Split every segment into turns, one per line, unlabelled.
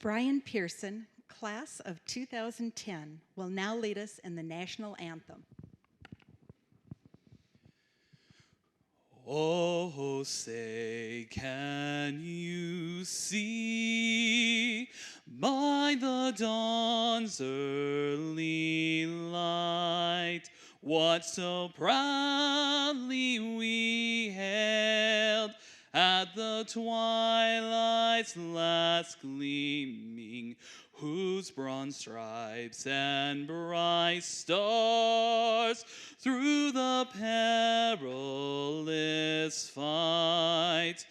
Brian Pearson, class of 2010, will now lead us in the national anthem.
Oh, say, can you see by the dawn's early light what so proudly we hailed at the twilight's last gleaming, whose bronze stripes and bright stars through the perilous fight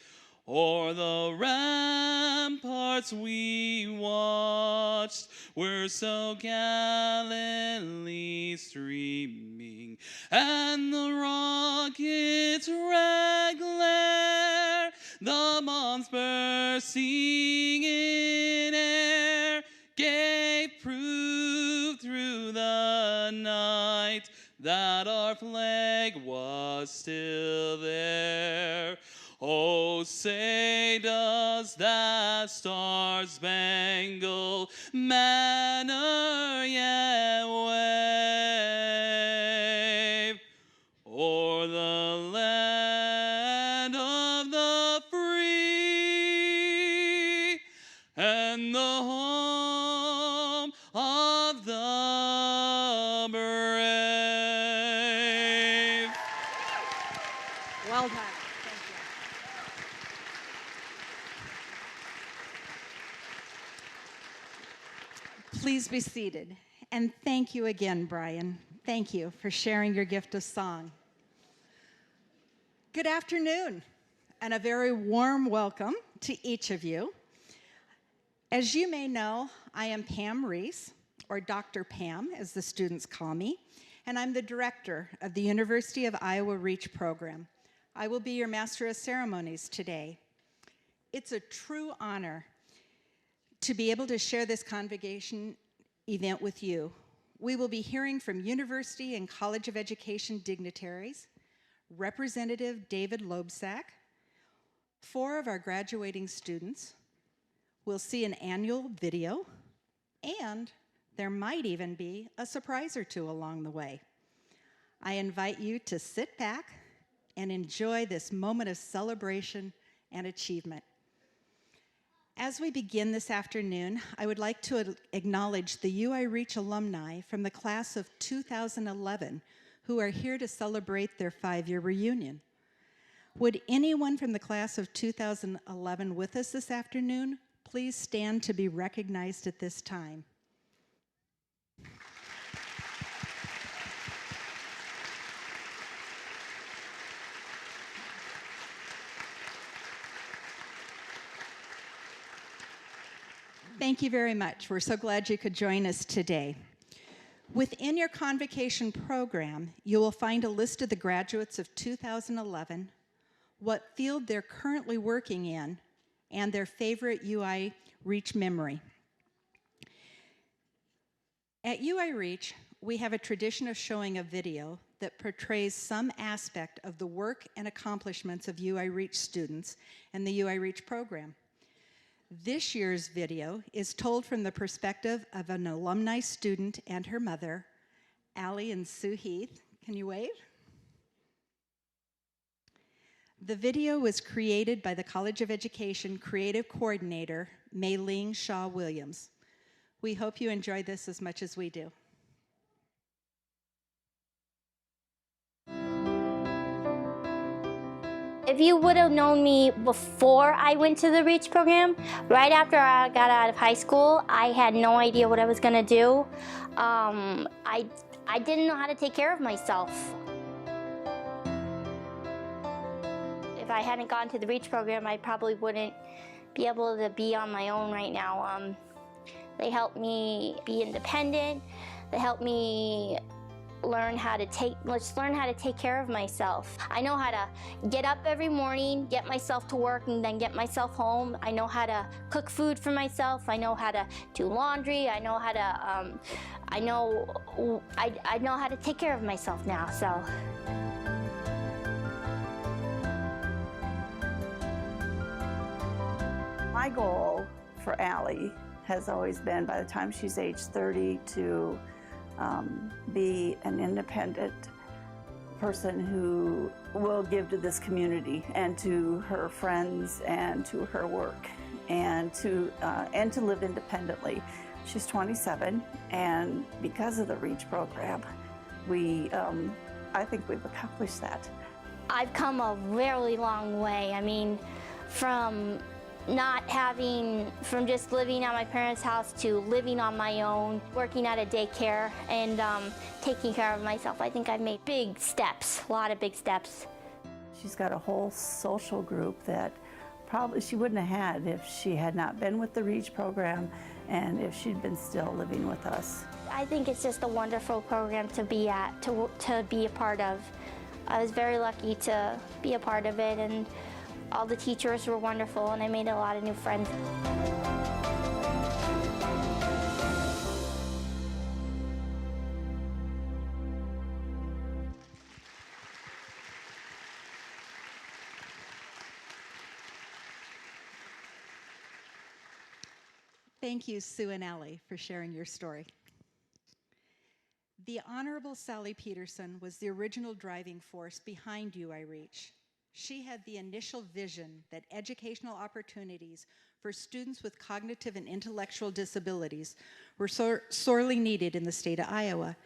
o'er the ramparts we watched were so gallantly streaming, and the rocket's red glare, the bombs bursting in air, gave proof through the night that our flag was still there. Oh, say does that star-spangled banner yet wave o'er the land of the free and the home of the brave?
Well done. Please be seated. And thank you again, Brian. Thank you for sharing your gift of song. Good afternoon, and a very warm welcome to each of you. As you may know, I am Pam Reese, or Dr. Pam, as the students call me, and I'm the director of the University of Iowa REACH program. I will be your Master of Ceremonies today. It's a true honor to be able to share this convocation event with you. We will be hearing from University and College of Education dignitaries, Representative David Loebsack, 4 of our graduating students. We'll see an annual video, and there might even be a surprise or two along the way. I invite you to sit back and enjoy this moment of celebration and achievement. As we begin this afternoon, I would like to acknowledge the UI REACH alumni from the class of 2011 who are here to celebrate their 5-year reunion. Would anyone from the class of 2011 with us this afternoon please stand to be recognized at this time? Thank you very much. We're so glad you could join us today. Within your convocation program, you will find a list of the graduates of 2011, what field they're currently working in, and their favorite UI REACH memory. At UI REACH, we have a tradition of showing a video that portrays some aspect of the work and accomplishments of UI REACH students and the UI REACH program. This year's video is told from the perspective of an alumni student and her mother, Allie and Sue Heath. Can you wave? The video was created by the College of Education Creative Coordinator, Mei-Ling Shaw Williams. We hope you enjoy this as much as we do.
If you would have known me before I went to the REACH program, right after I got out of high school, I had no idea what I was gonna do. I didn't know how to take care of myself. If I hadn't gone to the REACH program, I probably wouldn't be able to be on my own right now. They helped me be independent. They helped me learn how to take care of myself. I know how to get up every morning, get myself to work, and then get myself home. I know how to cook food for myself. I know how to do laundry. I know how to I know how to take care of myself now. So.
My goal for Allie has always been, by the time she's age 30, to be an independent person who will give to this community and to her friends and to her work, and to live independently. She's 27, and because of the REACH program, I think we've accomplished that.
I've come a really long way. I mean, from just living at my parents' house to living on my own, working at a daycare, and taking care of myself. I think I've made big steps, a lot of big steps.
She's got a whole social group that probably she wouldn't have had if she had not been with the REACH program and if she'd been still living with us.
I think it's just a wonderful program to be at, to be a part of. I was very lucky to be a part of it, and all the teachers were wonderful, and I made a lot of new friends.
Thank you, Sue and Allie, for sharing your story. The Honorable Sally Peterson was the original driving force behind UI Reach. She had the initial vision that educational opportunities for students with cognitive and intellectual disabilities were sorely needed in the state of Iowa.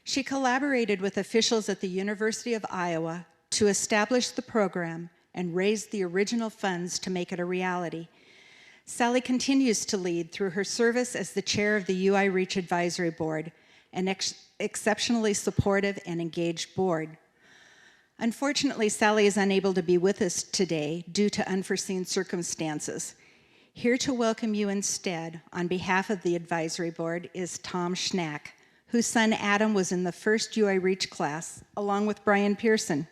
She collaborated with officials at the University of Iowa to establish the program and raised the original funds to make it a reality. Sally continues to lead through her service as the chair of the UI Reach Advisory Board, an exceptionally supportive and engaged board. Unfortunately, Sally is unable to be with us today due to unforeseen circumstances. Here to welcome you instead, on behalf of the advisory board, is Tom Schnack, whose son Adam was in the first UI Reach class, along with Brian Pearson.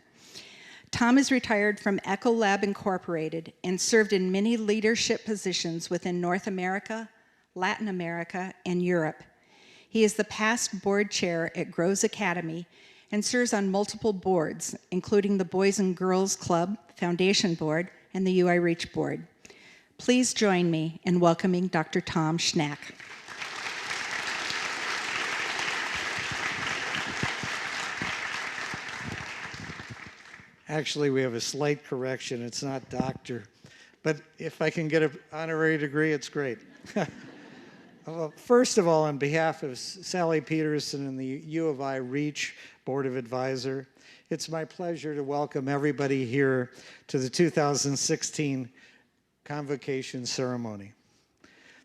Tom is retired from Ecolab Incorporated and served in many leadership positions within North America, Latin America, and Europe. He is the past board chair at Groves Academy and serves on multiple boards, including the Boys and Girls Club Foundation Board and the UI Reach Board. Please join me in welcoming Dr. Tom Schnack.
Actually, we have a slight correction. It's not doctor. But if I can get an honorary degree, it's great. Well, first of all, on behalf of Sally Peterson and the U of I Reach Board of Advisor, it's my pleasure to welcome everybody here to the 2016 convocation ceremony.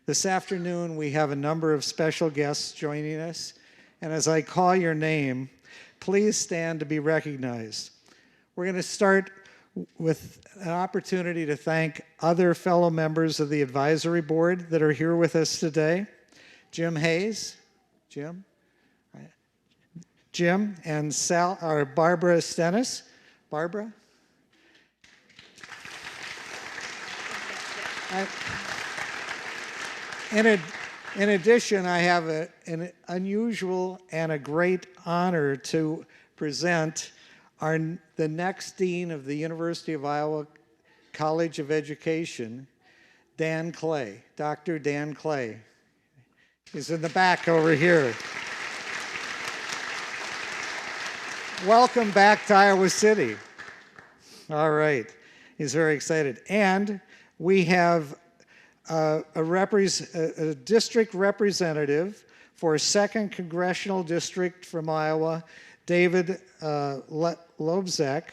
This afternoon, we have a number of special guests joining us, and as I call your name, please stand to be recognized. We're going to start with an opportunity to thank other fellow members of the advisory board that are here with us today. Jim Hayes, Jim, and Barbara Stennis. Barbara? In addition, I have an unusual and a great honor to present the next dean of the University of Iowa College of Education, Dan Clay, Dr. Dan Clay. He's in the back over here. Welcome back to Iowa City. All right, he's very excited. And we have a district representative for 2nd Congressional District from Iowa, David Lobzak.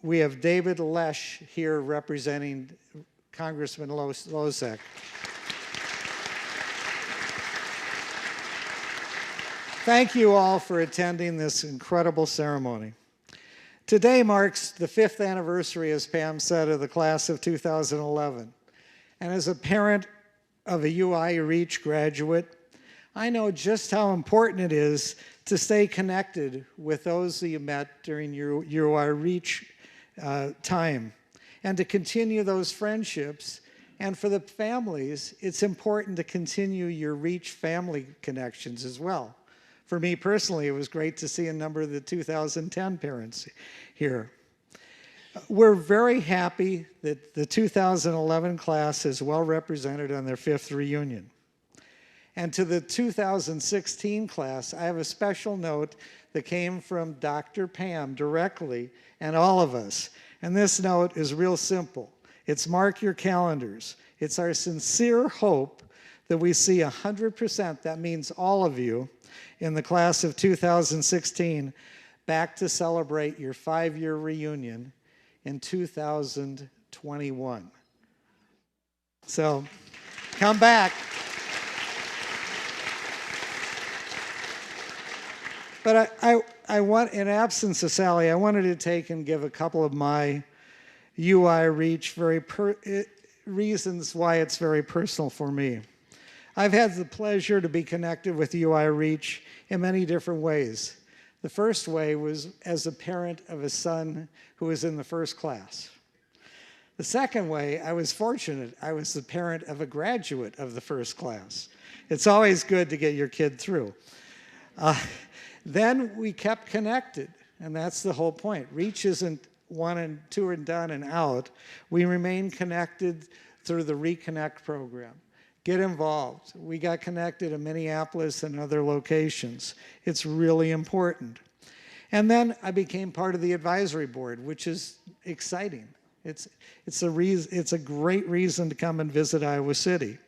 We have David Lesh here representing Congressman Lobzak. Thank you all for attending this incredible ceremony. Today marks the 5th anniversary, as Pam said, of the class of 2011. And as a parent of a UI Reach graduate, I know just how important it is to stay connected with those that you met during your UI Reach time and to continue those friendships. And for the families, it's important to continue your Reach family connections as well. For me personally, it was great to see a number of the 2010 parents here. We're very happy that the 2011 class is well represented on their 5th reunion. And to the 2016 class, I have a special note that came from Dr. Pam directly and all of us. And this note is real simple. It's mark your calendars. It's our sincere hope that we see 100%, that means all of you, in the class of 2016 back to celebrate your 5-year reunion in 2021. So come back. But I want, in absence of Sally, I wanted to take and give a couple of my UI Reach reasons why it's very personal for me. I've had the pleasure to be connected with UI Reach in many different ways. The first way was as a parent of a son who was in the first class. The second way, I was fortunate. I was the parent of a graduate of the first class. It's always good to get your kid through. Then we kept connected, and that's the whole point. Reach isn't one and two and done and out. We remain connected through the Reconnect program. Get involved. We got connected in Minneapolis and other locations. It's really important. And then I became part of the advisory board, which is exciting. It's a great reason to come and visit Iowa City.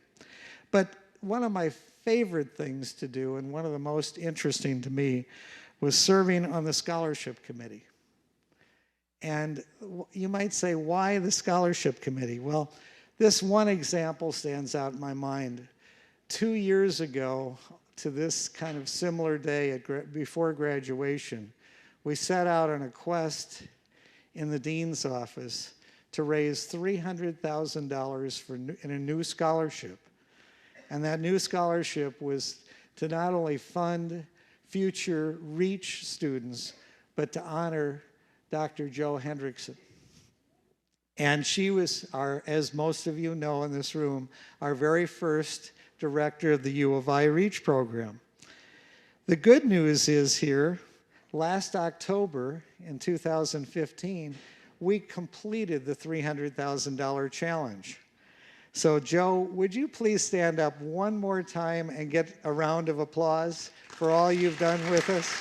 But one of my favorite things to do, and one of the most interesting to me, was serving on the scholarship committee. And you might say, why the scholarship committee? Well, this one example stands out in my mind. 2 years ago, to this kind of similar day before graduation, we set out on a quest in the dean's office to raise $300,000 in a new scholarship. And that new scholarship was to not only fund future REACH students, but to honor Dr. Jo Hendrickson. And she was, as most of you know in this room, our very first director of the U of I REACH program. The good news is here, last October in 2015, we completed the $300,000 challenge. So Jo, would you please stand up one more time and get a round of applause for all you've done with us?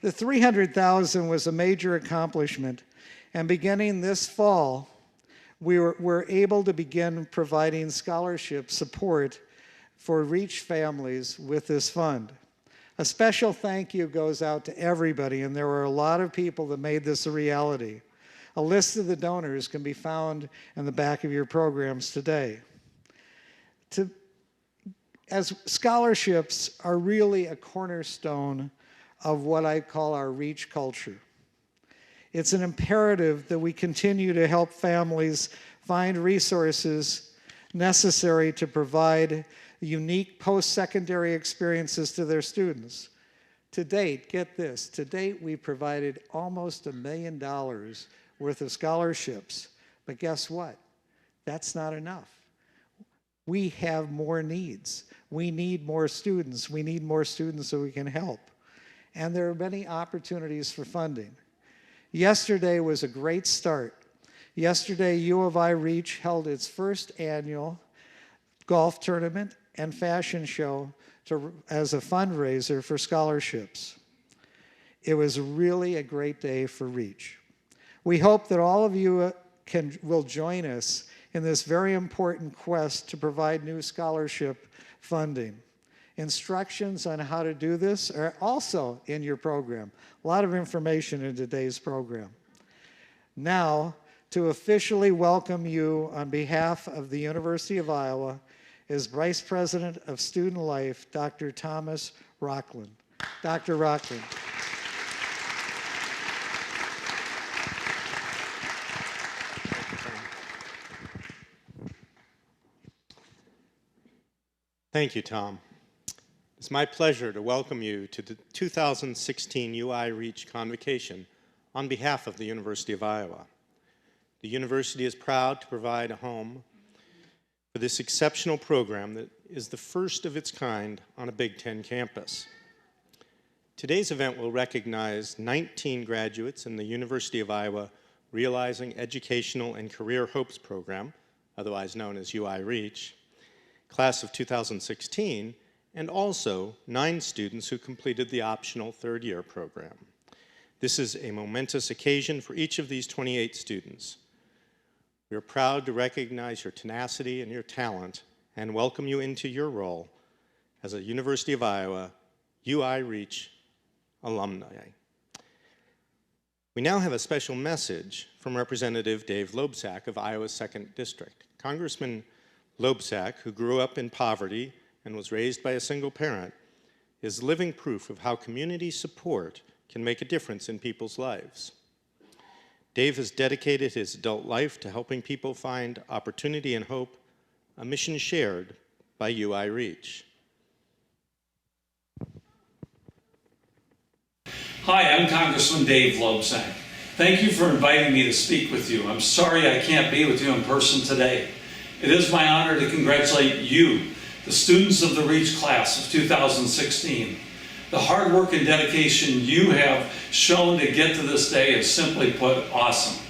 The $300,000 was a major accomplishment, and beginning this fall, we were able to begin providing scholarship support for REACH families with this fund. A special thank you goes out to everybody, and there were a lot of people that made this a reality. A list of the donors can be found in the back of your programs today. As scholarships are really a cornerstone of what I call our REACH culture. It's an imperative that we continue to help families find resources necessary to provide unique post-secondary experiences to their students. To date, get this, to date we provided almost $1 million worth of scholarships. But guess what? That's not enough. We have more needs. We need more students. We need more students so we can help. And there are many opportunities for funding. Yesterday was a great start. Yesterday, U of I REACH held its first annual golf tournament and fashion show as a fundraiser for scholarships. It was really a great day for REACH. We hope that all of you will join us in this very important quest to provide new scholarship funding. Instructions on how to do this are also in your program. A lot of information in today's program. Now, to officially welcome you on behalf of the University of Iowa is Vice President of Student Life, Dr. Thomas Rockland. Dr. Rockland.
Thank you, Tom. It's my pleasure to welcome you to the 2016 UI REACH Convocation on behalf of the University of Iowa. The university is proud to provide a home for this exceptional program that is the first of its kind on a Big Ten campus. Today's event will recognize 19 graduates in the University of Iowa Realizing Educational and Career Hopes program, otherwise known as UI Reach, class of 2016, and also 9 students who completed the optional third-year program. This is a momentous occasion for each of these 28 students. We are proud to recognize your tenacity and your talent and welcome you into your role as a University of Iowa UI Reach alumni. We now have a special message from Representative Dave Loebsack of Iowa's 2nd District. Congressman Loebsack, who grew up in poverty and was raised by a single parent, is living proof of how community support can make a difference in people's lives. Dave has dedicated his adult life to helping people find opportunity and hope, a mission shared by UI Reach.
Hi, I'm Congressman Dave Loebsack. Thank you for inviting me to speak with you. I'm sorry I can't be with you in person today. It is my honor to congratulate you, the students of the Reach class of 2016. The hard work and dedication you have shown to get to this day is, simply put, awesome.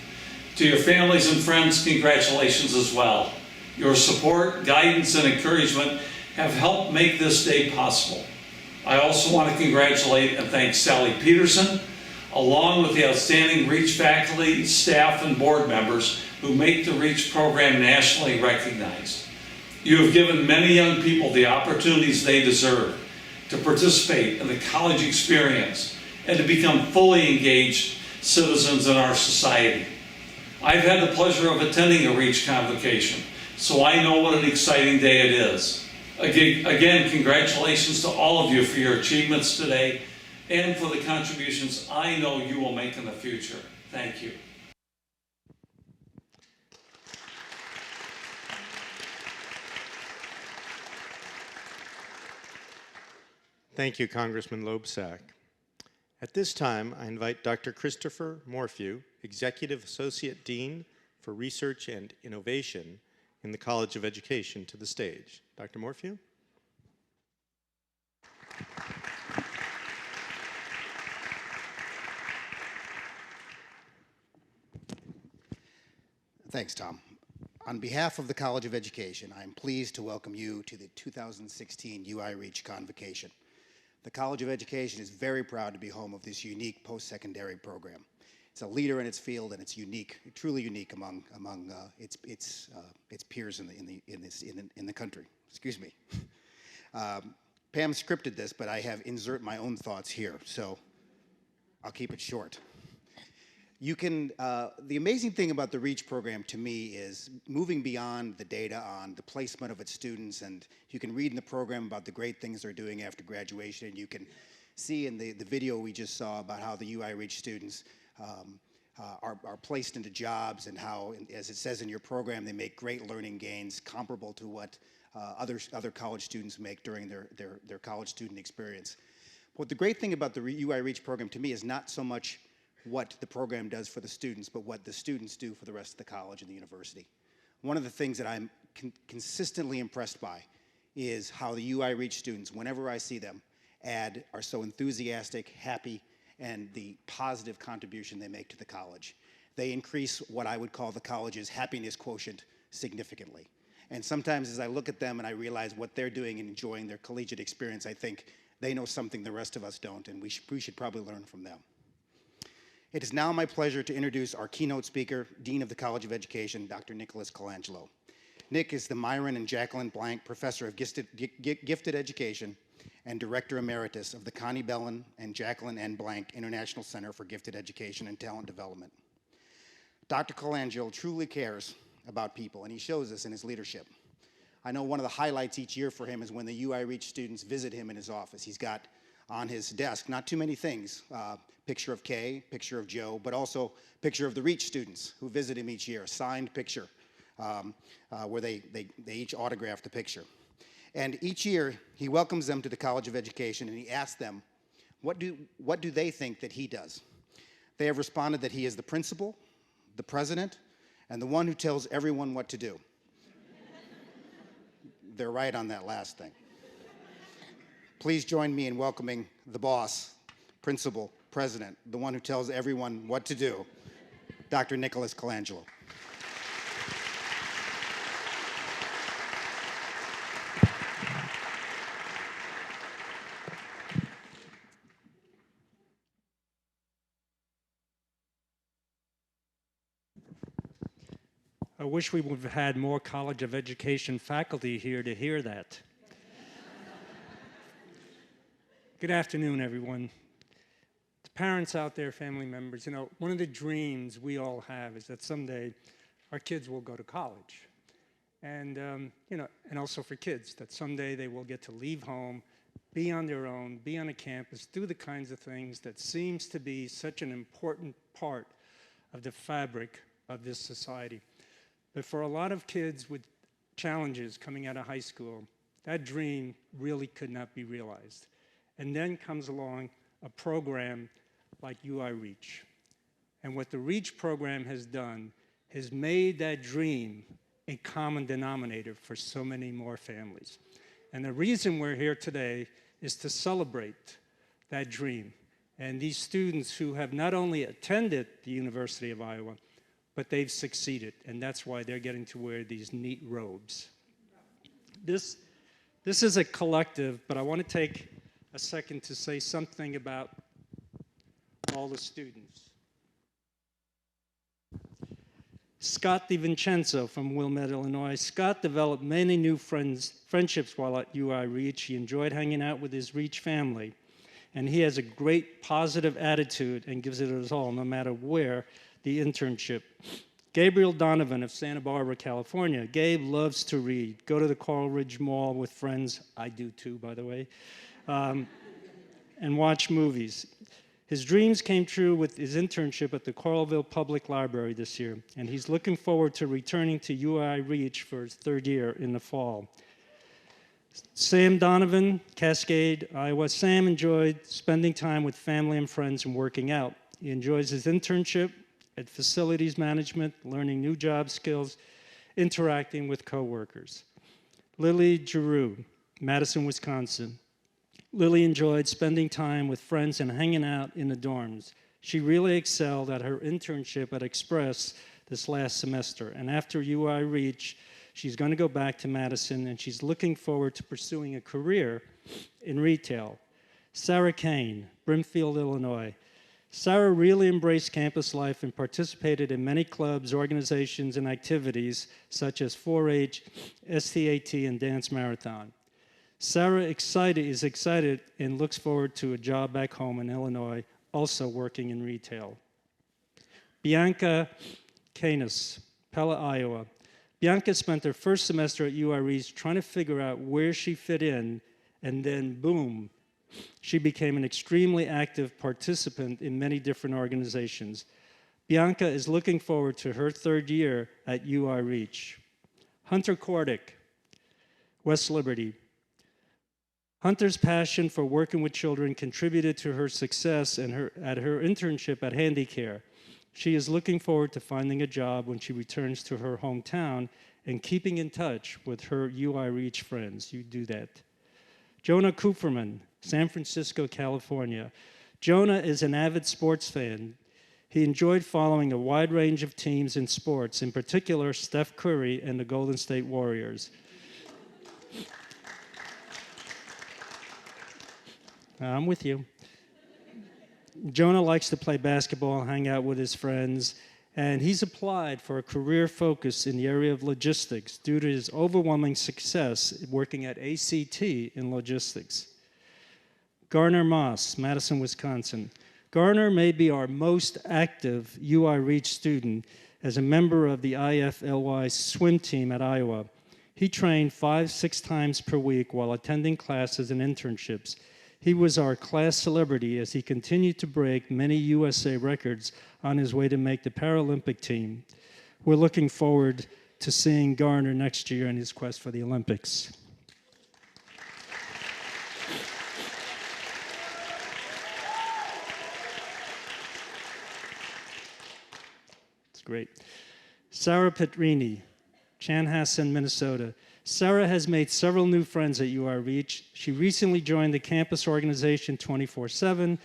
To your families and friends, congratulations as well. Your support, guidance, and encouragement have helped make this day possible. I also want to congratulate and thank Sally Peterson, along with the outstanding Reach faculty, staff, and board members who make the Reach program nationally recognized. You have given many young people the opportunities they deserve to participate in the college experience and to become fully engaged citizens in our society. I've had the pleasure of attending a Reach convocation, so I know what an exciting day it is. Again, congratulations to all of you for your achievements today and for the contributions I know you will make in the future. Thank you.
Thank you, Congressman Loebsack. At this time, I invite Dr. Christopher Morphew, Executive Associate Dean for Research and Innovation in the College of Education, to the stage. Dr. Morphew?
Thanks, Tom. On behalf of the College of Education, I am pleased to welcome you to the 2016 UI Reach Convocation. The College of Education is very proud to be home of this unique post-secondary program. It's a leader in its field, and it's unique, truly unique among its peers in the country. Excuse me. Pam scripted this, but I have insert my own thoughts here, so I'll keep it short. You can, the amazing thing about the REACH program to me is moving beyond the data on the placement of its students, and you can read in the program about the great things they're doing after graduation, and you can see in the video we just saw about how the UI REACH students are placed into jobs, and how, as it says in your program, they make great learning gains comparable to what other college students make during their college student experience. But the great thing about the UI REACH program to me is not so much what the program does for the students, but what the students do for the rest of the college and the university. One of the things that I'm consistently impressed by is how the UI Reach students, whenever I see them, are so enthusiastic, happy, and the positive contribution they make to the college. They increase what I would call the college's happiness quotient significantly. And sometimes as I look at them and I realize what they're doing and enjoying their collegiate experience, I think they know something the rest of us don't, and we should probably learn from them. It is now my pleasure to introduce our keynote speaker, Dean of the College of Education, Dr. Nicholas Colangelo. Nick is the Myron and Jacqueline Blank Professor of Gifted Education and Director Emeritus of the Connie Bellin and Jacqueline N. Blank International Center for Gifted Education and Talent Development. Dr. Colangelo truly cares about people, and he shows this in his leadership. I know one of the highlights each year for him is when the UI Reach students visit him in his office. He's got on his desk not too many things, picture of Kay, picture of Joe, but also picture of the Reach students who visit him each year, a signed picture where they each autograph the picture. And each year, he welcomes them to the College of Education, and he asks them, what do they think that he does? They have responded that he is the principal, the president, and the one who tells everyone what to do. they're right on that last thing. Please join me in welcoming the boss, principal, president, the one who tells everyone what to do, Dr. Nicholas Colangelo.
I wish we would have had more College of Education faculty here to hear that. Good afternoon, everyone. To parents out there, family members, you know, one of the dreams we all have is that someday our kids will go to college. And, you know, and also for kids, that someday they will get to leave home, be on their own, be on a campus, do the kinds of things that seems to be such an important part of the fabric of this society. But for a lot of kids with challenges coming out of high school, that dream really could not be realized. And then comes along a program like UI Reach. And what the Reach program has done has made that dream a common denominator for so many more families. And the reason we're here today is to celebrate that dream. And these students who have not only attended the University of Iowa, but they've succeeded, and that's why they're getting to wear these neat robes. This is a collective, but I want to take a second to say something about all the students. Scott DiVincenzo from Wilmette, Illinois. Scott developed many new friendships while at UI Reach. He enjoyed hanging out with his Reach family, and he has a great positive attitude and gives it his all, no matter where the internship. Gabriel Donovan of Santa Barbara, California. Gabe loves to read, go to the Coral Ridge Mall with friends, I do too, by the way, and watch movies. His dreams came true with his internship at the Coralville Public Library this year, and he's looking forward to returning to UI Reach for his third year in the fall. Sam Donovan, Cascade, Iowa. Sam enjoyed spending time with family and friends and working out. He enjoys his internship at facilities management, learning new job skills, interacting with coworkers. Lily Giroux, Madison, Wisconsin. Lily enjoyed spending time with friends and hanging out in the dorms. She really excelled at her internship at Express this last semester. And after UI Reach, she's going to go back to Madison, and she's looking forward to pursuing a career in retail. Sarah Kane, Brimfield, Illinois. Sarah really embraced campus life and participated in many clubs, organizations, and activities such as 4-H, STAT, and Dance Marathon. Sarah is excited and looks forward to a job back home in Illinois, also working in retail. Bianca Canis, Pella, Iowa. Bianca spent her first semester at UI Reach trying to figure out where she fit in, and then boom, she became an extremely active participant in many different organizations. Bianca is looking forward to her third year at UI Reach. Hunter Kordick, West Liberty. Hunter's passion for working with children contributed to her success at her internship at Handicare. She is looking forward to finding a job when she returns to her hometown and keeping in touch with her UI Reach friends. You do that. Jonah Kupferman, San Francisco, California. Jonah is an avid sports fan. He enjoyed following a wide range of teams in sports, in particular Steph Curry and the Golden State Warriors. I'm with you. Jonah likes to play basketball, hang out with his friends, and he's applied for a career focus in the area of logistics due to his overwhelming success working at ACT in logistics. Garner Moss, Madison, Wisconsin. Garner may be our most active UI Reach student as a member of the IFLY swim team at Iowa. He trained 5-6 times per week while attending classes and internships. He was our class celebrity as he continued to break many USA records on his way to make the Paralympic team. We're looking forward to seeing Garner next year in his quest for the Olympics. It's great. Sarah Petrini, Chanhassen, Minnesota. Sarah has made several new friends at UR Reach. She recently joined the campus organization 24/7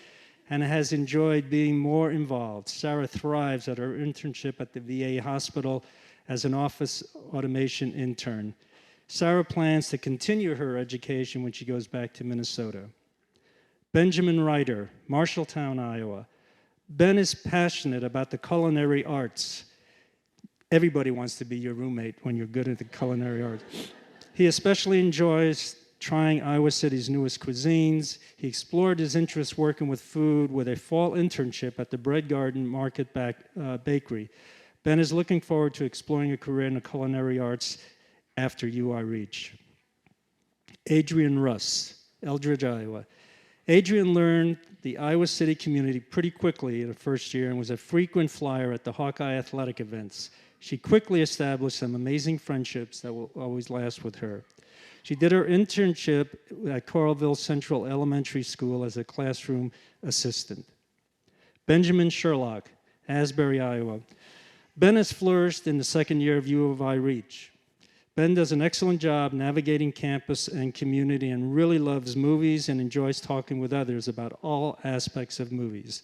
and has enjoyed being more involved. Sarah thrives at her internship at the VA hospital as an office automation intern. Sarah plans to continue her education when she goes back to Minnesota. Benjamin Ryder, Marshalltown, Iowa. Ben is passionate about the culinary arts. Everybody wants to be your roommate when you're good at the culinary arts. He especially enjoys trying Iowa City's newest cuisines. He explored his interests working with food with a fall internship at the Bread Garden Market Bakery. Ben is looking forward to exploring a career in the culinary arts after UR Reach. Adrian Russ, Eldridge, Iowa. Adrian learned the Iowa City community pretty quickly in her first year and was a frequent flyer at the Hawkeye athletic events. She quickly established some amazing friendships that will always last with her. She did her internship at Coralville Central Elementary School as a classroom assistant. Benjamin Sherlock, Asbury, Iowa. Ben has flourished in the second year of U of I Reach. Ben does an excellent job navigating campus and community and really loves movies and enjoys talking with others about all aspects of movies.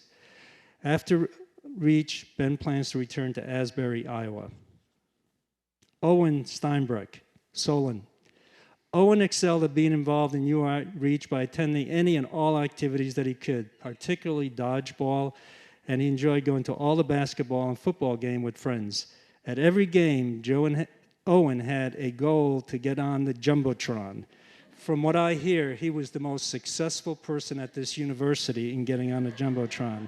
After Reach, Ben plans to return to Asbury, Iowa. Owen Steinbreck, Solon. Owen excelled at being involved in UI Reach by attending any and all activities that he could, particularly dodgeball, and he enjoyed going to all the basketball and football game with friends. At every game, Owen had a goal to get on the Jumbotron. From what I hear, he was the most successful person at this university in getting on the Jumbotron.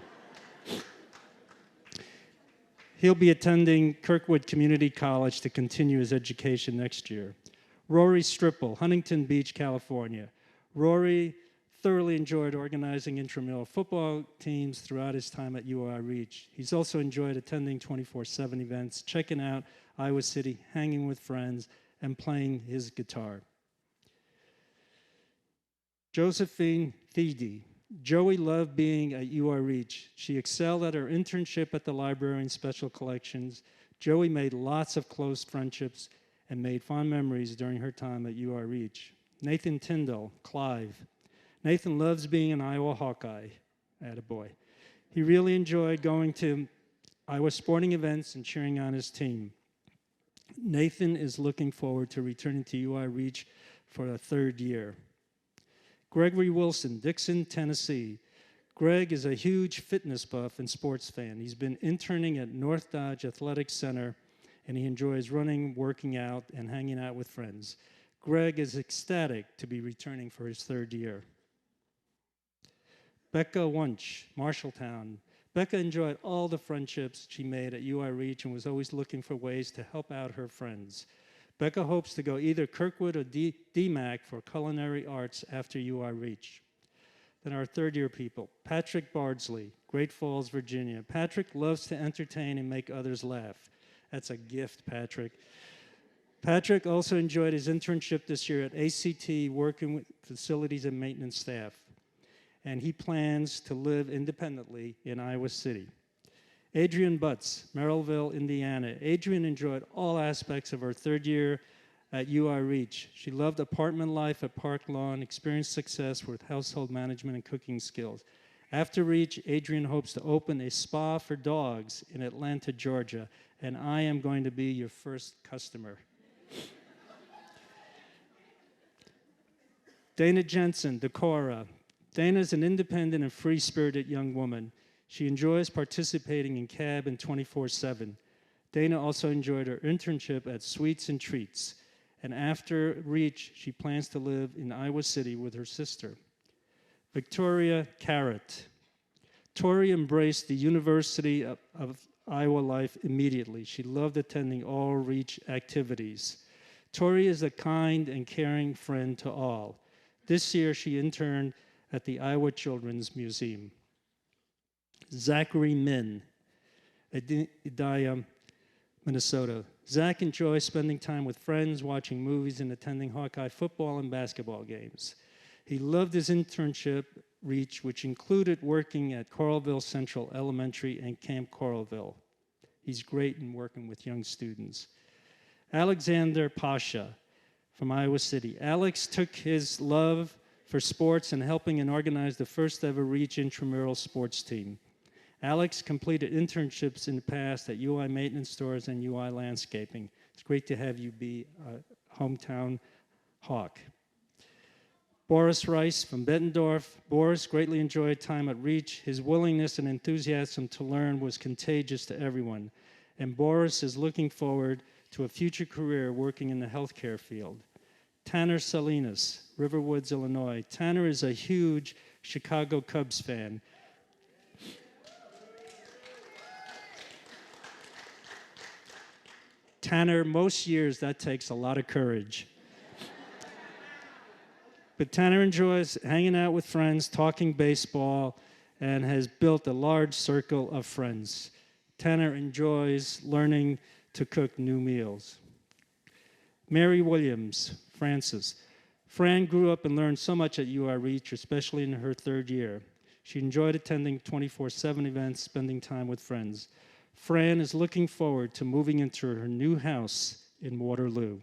He'll be attending Kirkwood Community College to continue his education next year. Rory Stripple, Huntington Beach, California. Rory thoroughly enjoyed organizing intramural football teams throughout his time at UI Reach. He's also enjoyed attending 24/7 events, checking out Iowa City, hanging with friends, and playing his guitar. Josephine Thede. Joey loved being at UR Reach. She excelled at her internship at the library and special collections. Joey made lots of close friendships and made fond memories during her time at UR Reach. Nathan Tyndall, Clive. Nathan loves being an Iowa Hawkeye, attaboy. He really enjoyed going to Iowa sporting events and cheering on his team. Nathan is looking forward to returning to UI Reach for a third year. Gregory Wilson, Dixon, Tennessee. Greg is a huge fitness buff and sports fan. He's been interning at North Dodge Athletic Center, and he enjoys running, working out, and hanging out with friends. Greg is ecstatic to be returning for his third year. Becca Wunsch, Marshalltown. Becca enjoyed all the friendships she made at UI Reach and was always looking for ways to help out her friends. Becca hopes to go either Kirkwood or DMAC for culinary arts after UI Reach. Then our third year people, Patrick Bardsley, Great Falls, Virginia. Patrick loves to entertain and make others laugh. That's a gift, Patrick. Patrick also enjoyed his internship this year at ACT, working with facilities and maintenance staff. And he plans to live independently in Iowa City. Adrian Butts, Merrillville, Indiana. Adrian enjoyed all aspects of her third year at UI Reach. She loved apartment life at Park Lawn, experienced success with household management and cooking skills. After Reach, Adrian hopes to open a spa for dogs in Atlanta, Georgia, and I am going to be your first customer. Dana Jensen, Decorah. Dana is an independent and free-spirited young woman. She enjoys participating in CAB and 24/7. Dana also enjoyed her internship at Sweets and Treats. And after Reach, she plans to live in Iowa City with her sister. Victoria Carrot. Tori embraced the University of Iowa life immediately. She loved attending all Reach activities. Tori is a kind and caring friend to all. This year, she interned at the Iowa Children's Museum. Zachary Min, Edina, Minnesota. Zach enjoys spending time with friends, watching movies, and attending Hawkeye football and basketball games. He loved his internship, Reach, which included working at Coralville Central Elementary and Camp Coralville. He's great in working with young students. Alexander Pasha, from Iowa City. Alex took his love for sports and helping and organize the first ever Reach intramural sports team. Alex completed internships in the past at UI Maintenance Stores and UI Landscaping. It's great to have you be a hometown Hawk. Boris Rice from Bettendorf. Boris greatly enjoyed time at Reach. His willingness and enthusiasm to learn was contagious to everyone. And Boris is looking forward to a future career working in the healthcare field. Tanner Salinas, Riverwoods, Illinois. Tanner is a huge Chicago Cubs fan. Tanner, most years that takes a lot of courage. But Tanner enjoys hanging out with friends, talking baseball, and has built a large circle of friends. Tanner enjoys learning to cook new meals. Mary Williams, Francis. Fran grew up and learned so much at UI Reach, especially in her third year. She enjoyed attending 24/7 events, spending time with friends. Fran is looking forward to moving into her new house in Waterloo.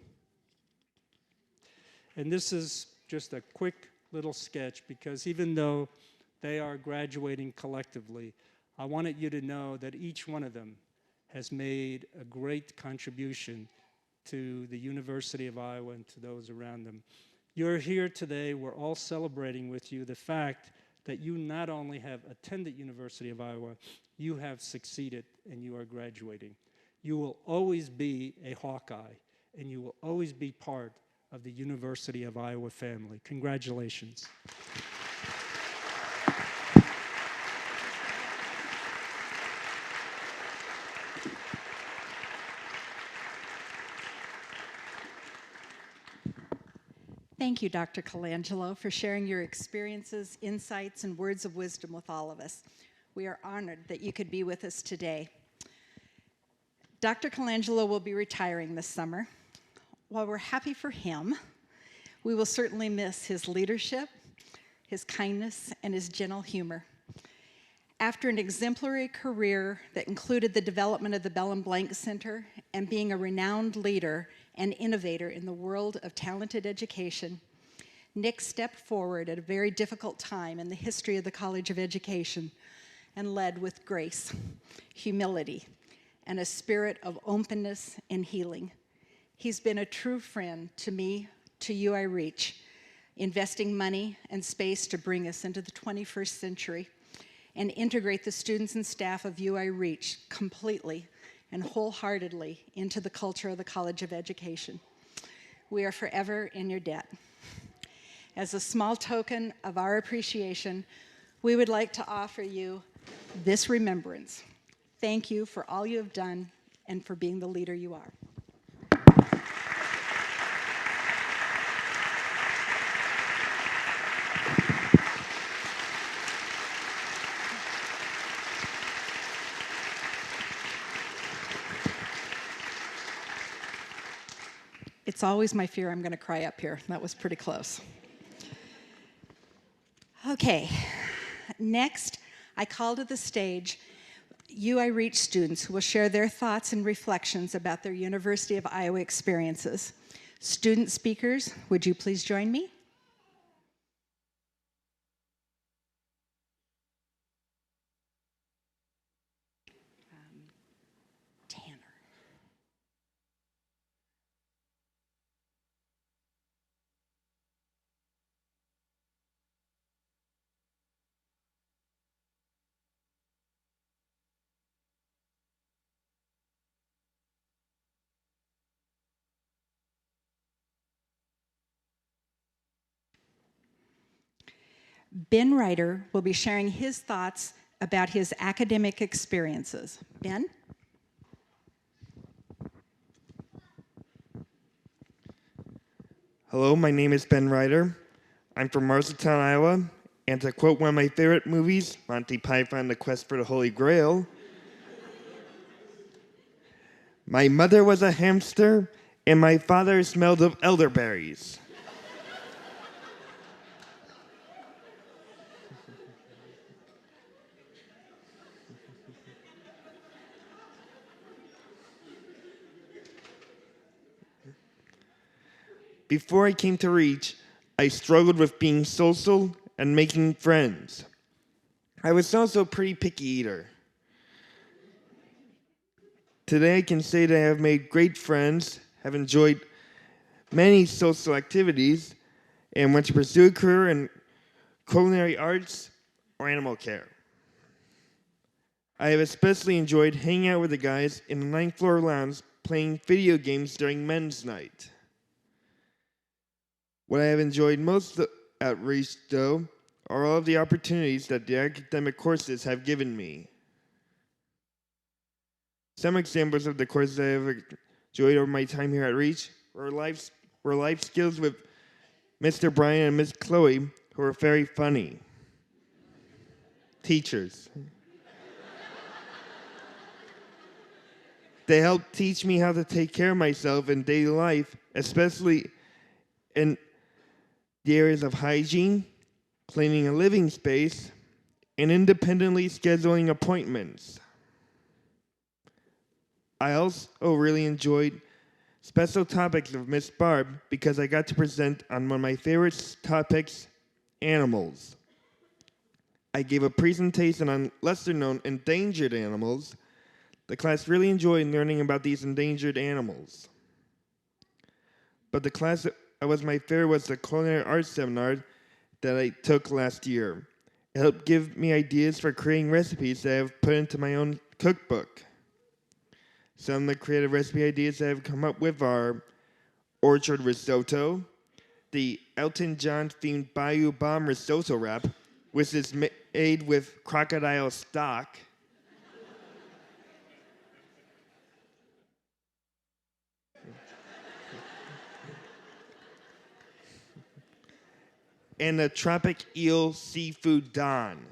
And this is just a quick little sketch because even though they are graduating collectively, I wanted you to know that each one of them has made a great contribution to the University of Iowa and to those around them. You're here today, we're all celebrating with you the fact that you not only have attended University of Iowa, you have succeeded and you are graduating. You will always be a Hawkeye and you will always be part of the University of Iowa family. Congratulations.
Thank you, Dr. Colangelo, for sharing your experiences, insights, and words of wisdom with all of us. We are honored that you could be with us today. Dr. Colangelo will be retiring this summer. While we're happy for him, we will certainly miss his leadership, his kindness, and his gentle humor. After an exemplary career that included the development of the Bell & Blank Center and being a renowned leader and innovator in the world of talented education, Nick stepped forward at a very difficult time in the history of the College of Education and led with grace, humility, and a spirit of openness and healing. He's been a true friend to me, to UI Reach, investing money and space to bring us into the 21st century and integrate the students and staff of UI Reach completely and wholeheartedly into the culture of the College of Education. We are forever in your debt. As a small token of our appreciation, we would like to offer you this remembrance. Thank you for all you have done and for being the leader you are. It's always my fear I'm going to cry up here. That was pretty close. Okay, next I call to the stage UI Reach students who will share their thoughts and reflections about their University of Iowa experiences. Student speakers, would you please join me? Tanner. Ben Ryder will be sharing his thoughts about his academic experiences. Ben?
Hello, my name is Ben Ryder. I'm from Marshalltown, Iowa, and to quote one of my favorite movies, Monty Python, The Quest for the Holy Grail, my mother was a hamster, and my father smelled of elderberries. Before I came to Reach, I struggled with being social and making friends. I was also a pretty picky eater. Today I can say that I have made great friends, have enjoyed many social activities, and want to pursue a career in culinary arts or animal care. I have especially enjoyed hanging out with the guys in the 9th floor lounge playing video games during men's night. What I have enjoyed most at Reach, though, are all of the opportunities that the academic courses have given me. Some examples of the courses I have enjoyed over my time here at Reach were life skills with Mr. Brian and Miss Chloe, who are very funny. Teachers. They helped teach me how to take care of myself in daily life, especially in the areas of hygiene, cleaning a living space, and independently scheduling appointments. I also really enjoyed special topics of Miss Barb because I got to present on one of my favorite topics, animals. I gave a presentation on lesser-known endangered animals. The class really enjoyed learning about these endangered animals. But the class that was my favorite was the culinary arts seminar that I took last year. It helped give me ideas for creating recipes that I have put into my own cookbook. Some of the creative recipe ideas that I've come up with are orchard risotto, the Elton John themed Bayou Bomb risotto wrap, which is made with crocodile stock, and the Tropic Eel Seafood Don.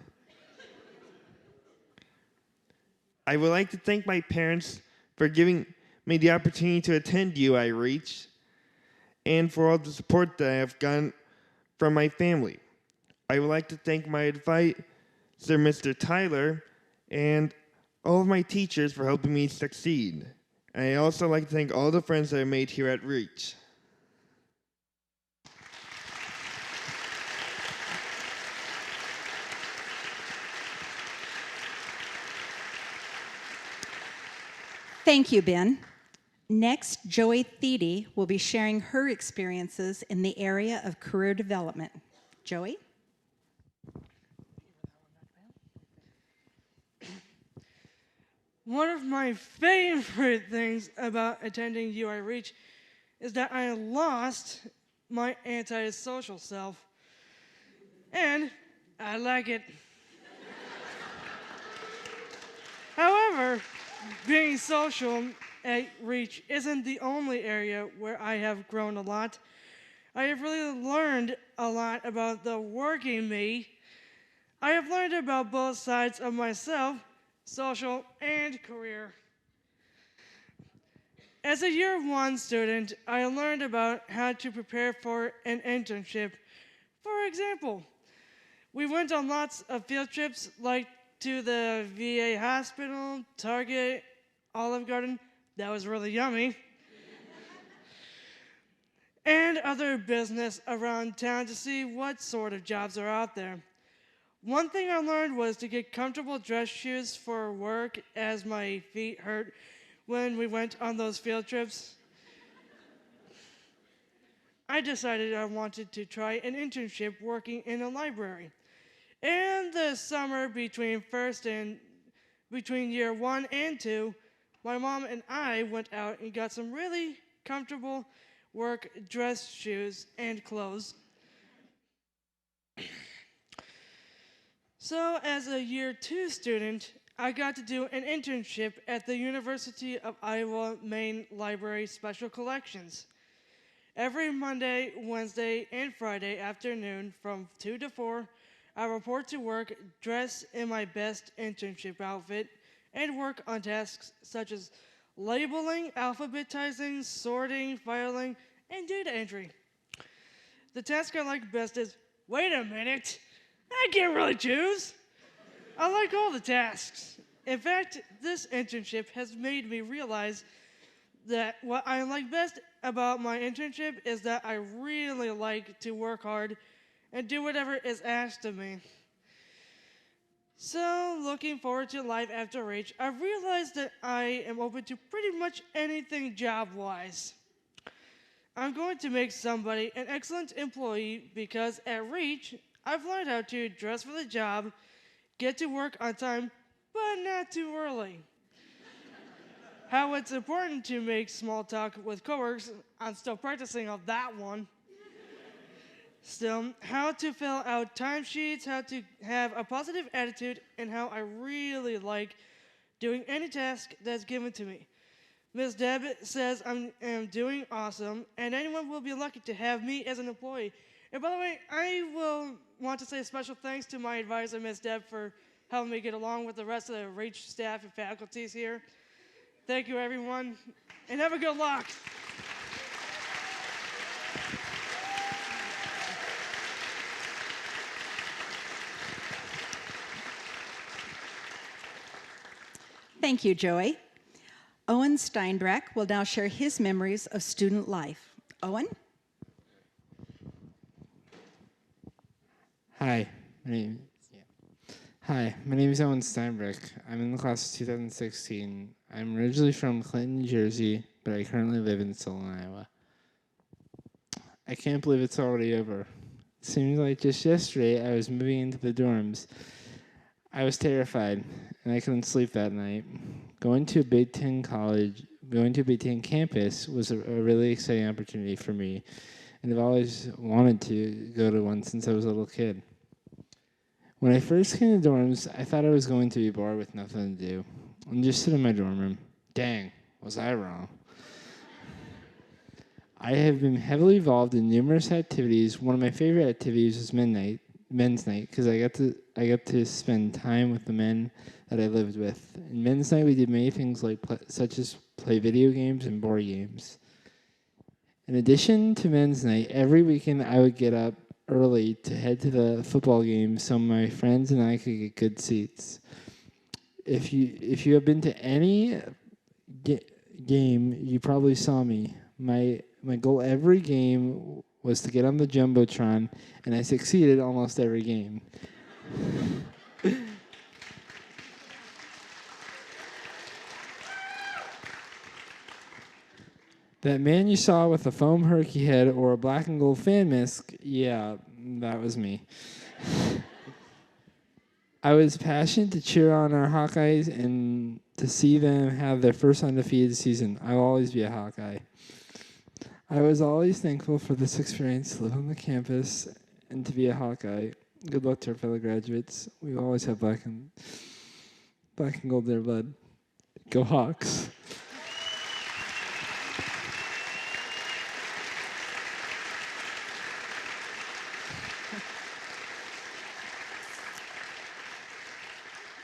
I would like to thank my parents for giving me the opportunity to attend UI Reach and for all the support that I have gotten from my family. I would like to thank my advisor, Mr. Tyler, and all of my teachers for helping me succeed. And I also like to thank all the friends that I made here at Reach.
Thank you, Ben. Next, Joey Thede will be sharing her experiences in the area of career development. Joey?
One of my favorite things about attending UI Reach is that I lost my antisocial self. And I like it. However, being social at Reach isn't the only area where I have grown a lot. I have really learned a lot about the working me. I have learned about both sides of myself, social and career. As a year 1 student, I learned about how to prepare for an internship. For example, we went on lots of field trips like to the VA hospital, Target, Olive Garden, that was really yummy, and other business around town to see what sort of jobs are out there. One thing I learned was to get comfortable dress shoes for work as my feet hurt when we went on those field trips. I decided I wanted to try an internship working in a library. In the summer between year 1 and 2, my mom and I went out and got some really comfortable work dress shoes and clothes. So as a year 2 student, I got to do an internship at the University of Iowa Main Library Special Collections. Every Monday, Wednesday, and Friday afternoon from 2 to 4, I report to work, dress in my best internship outfit, and work on tasks such as labeling, alphabetizing, sorting, filing, and data entry. The task I like best is, wait a minute, I can't really choose. I like all the tasks. In fact, this internship has made me realize that what I like best about my internship is that I really like to work hard and do whatever is asked of me. So, looking forward to life after Reach, I've realized that I am open to pretty much anything job-wise. I'm going to make somebody an excellent employee because at Reach, I've learned how to dress for the job, get to work on time, but not too early. How it's important to make small talk with coworkers, I'm still practicing on that one. Still, how to fill out timesheets, how to have a positive attitude, and how I really like doing any task that's given to me. Ms. Deb says I am doing awesome, and anyone will be lucky to have me as an employee. And by the way, I will want to say a special thanks to my advisor, Ms. Deb, for helping me get along with the rest of the Reach staff and faculties here. Thank you, everyone, and have a good luck.
Thank you, Joey. Owen Steinbreck will now share his memories of student life. Owen?
Hi, my name is Owen Steinbreck. I'm in the class of 2016. I'm originally from Clinton, New Jersey, but I currently live in Solon, Iowa. I can't believe it's already over. It seems like just yesterday I was moving into the dorms. I was terrified, and I couldn't sleep that night. Going to a Big Ten campus was a really exciting opportunity for me, and I've always wanted to go to one since I was a little kid. When I first came to dorms, I thought I was going to be bored with nothing to do and just sit in my dorm room. Dang, was I wrong? I have been heavily involved in numerous activities. One of my favorite activities was men's night, because I got to spend time with the men that I lived with. In men's night, we did many things such as play video games and board games. In addition to men's night, every weekend I would get up early to head to the football game so my friends and I could get good seats. If you have been to any game, you probably saw me. My goal every game was to get on the Jumbotron, and I succeeded almost every game. That man you saw with a foam herky head or a black and gold fan mask, yeah, that was me. I was passionate to cheer on our Hawkeyes and to see them have their first undefeated season. I will always be a Hawkeye. I was always thankful for this experience to live on the campus and to be a Hawkeye. Good luck to our fellow graduates. We always have black and gold in their blood. Go Hawks.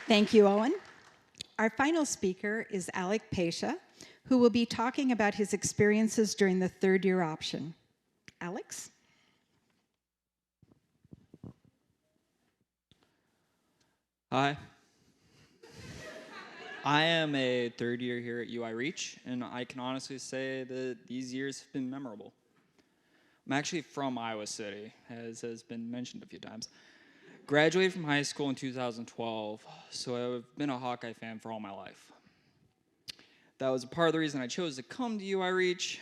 Thank you, Owen. Our final speaker is Alec Pesha, who will be talking about his experiences during the third-year option. Alex?
Hi. I am a third year here at UI Reach, and I can honestly say that these years have been memorable. I'm actually from Iowa City, as has been mentioned a few times. Graduated from high school in 2012, so I've been a Hawkeye fan for all my life. That was a part of the reason I chose to come to UI Reach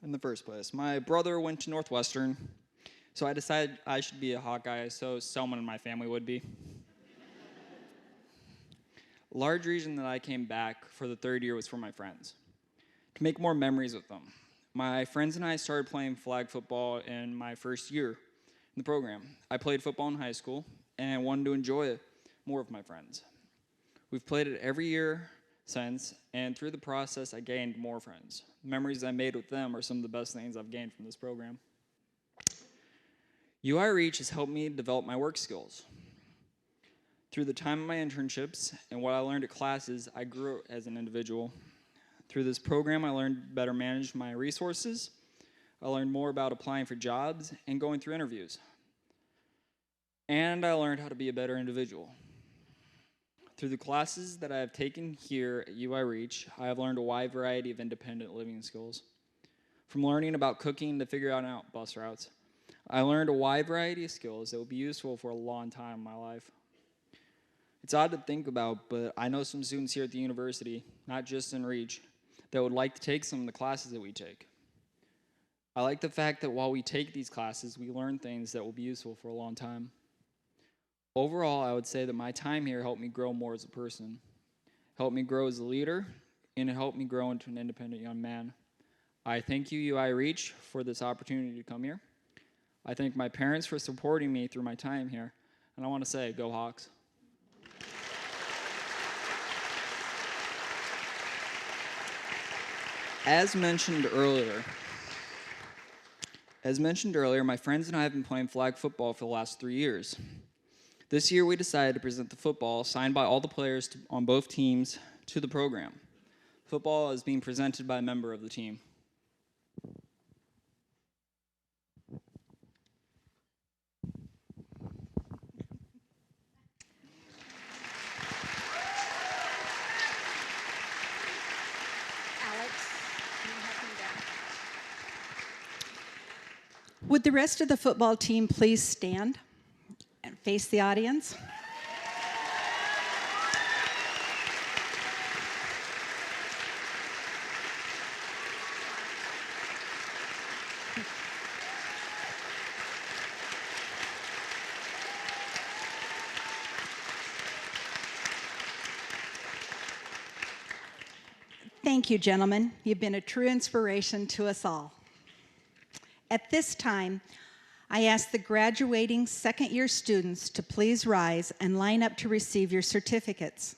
in the first place. My brother went to Northwestern, so I decided I should be a Hawkeye, so someone in my family would be. A large reason that I came back for the third year was for my friends, to make more memories with them. My friends and I started playing flag football in my first year in the program. I played football in high school, and I wanted to enjoy it more with my friends. We've played it every year since, and through the process, I gained more friends. The memories I made with them are some of the best things I've gained from this program. UI Reach has helped me develop my work skills. Through the time of my internships and what I learned at classes, I grew as an individual. Through this program, I learned to better manage my resources. I learned more about applying for jobs and going through interviews. And I learned how to be a better individual. Through the classes that I have taken here at UI Reach, I have learned a wide variety of independent living skills. From learning about cooking to figuring out bus routes, I learned a wide variety of skills that will be useful for a long time in my life. It's odd to think about, but I know some students here at the university, not just in Reach, that would like to take some of the classes that we take. I like the fact that while we take these classes, we learn things that will be useful for a long time. Overall, I would say that my time here helped me grow more as a person, helped me grow as a leader, and it helped me grow into an independent young man. I thank you, UI Reach, for this opportunity to come here. I thank my parents for supporting me through my time here, and I want to say, go Hawks. As mentioned earlier, my friends and I have been playing flag football for the last 3 years. This year, we decided to present the football signed by all the players on both teams to the program. Football is being presented by a member of the team.
Alex, can you help me down? Would the rest of the football team please stand and face the audience? Thank you, gentlemen. You've been a true inspiration to us all. At this time, I ask the graduating second-year students to please rise and line up to receive your certificates.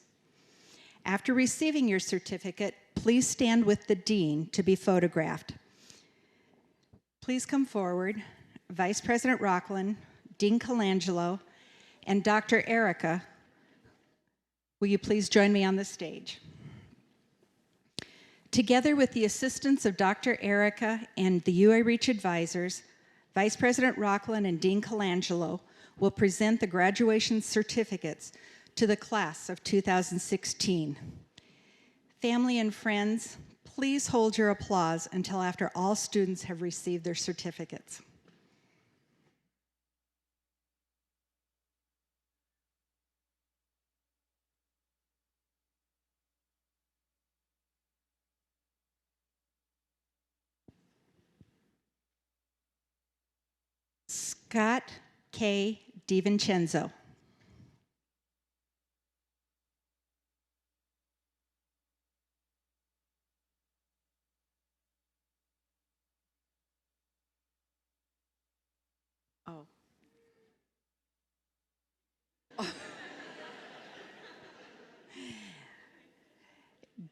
After receiving your certificate, please stand with the dean to be photographed. Please come forward, Vice President Rockland, Dean Colangelo, and Dr. Erica. Will you please join me on the stage? Together with the assistance of Dr. Erica and the UI Reach advisors, Vice President Rockland and Dean Colangelo will present the graduation certificates to the class of 2016. Family and friends, please hold your applause until after all students have received their certificates. Scott K. DiVincenzo. Oh.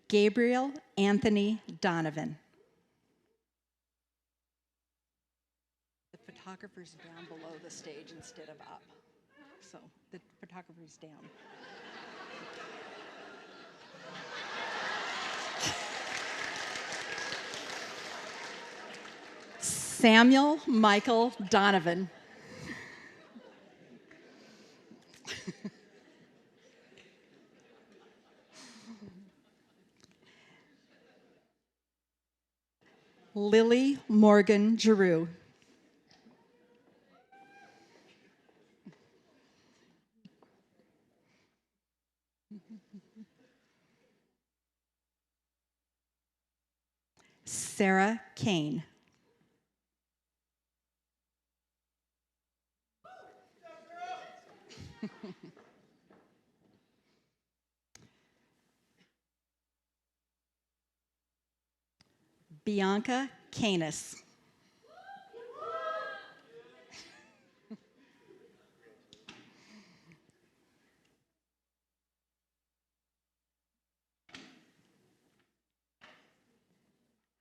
Gabriel Anthony Donovan. The photographer's down below the stage instead of up. So the photographer's down. Samuel Michael Donovan. Lily Morgan Giroux. Sarah Kane. Bianca Canis.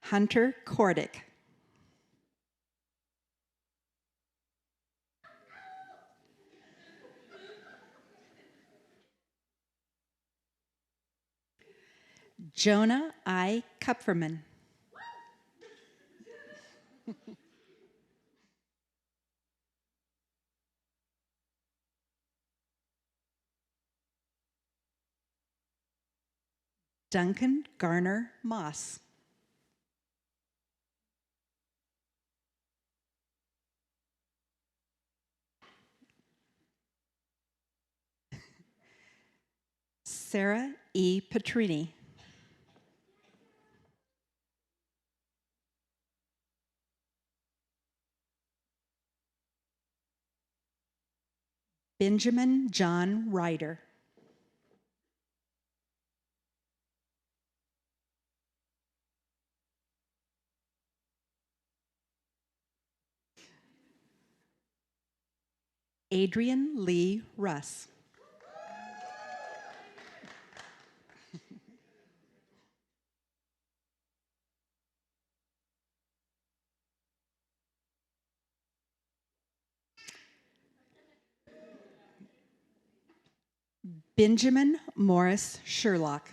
Hunter Cordick. Jonah I. Kupferman. Duncan Garner Moss. Sarah E. Petrini. Benjamin John Ryder. Adrian Lee Russ. Benjamin Morris Sherlock.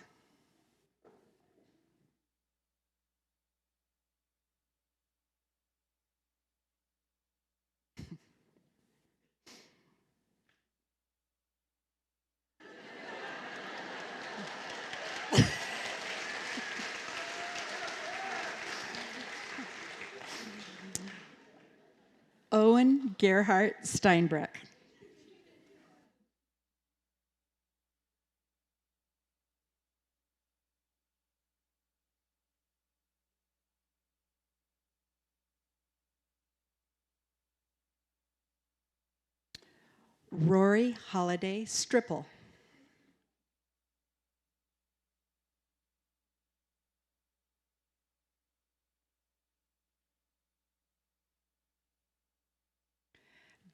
Owen Gerhardt Steinbreck. Rory Holiday Stripple.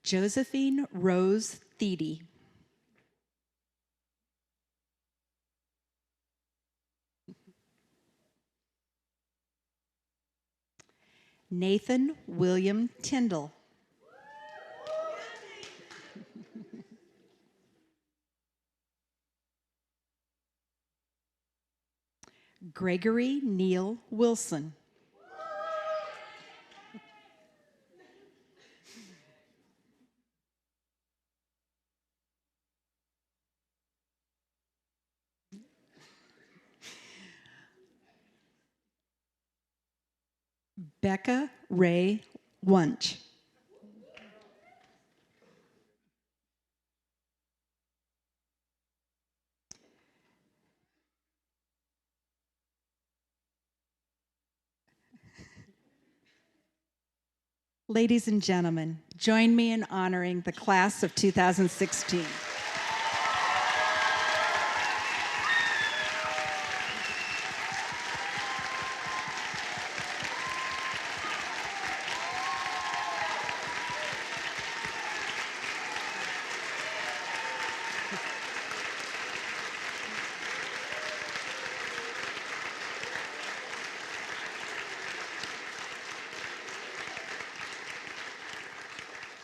Josephine Rose Thiede. Nathan William Tyndall. Gregory Neil Wilson. Becca Ray Wunsch. Ladies and gentlemen, join me in honoring the class of 2016.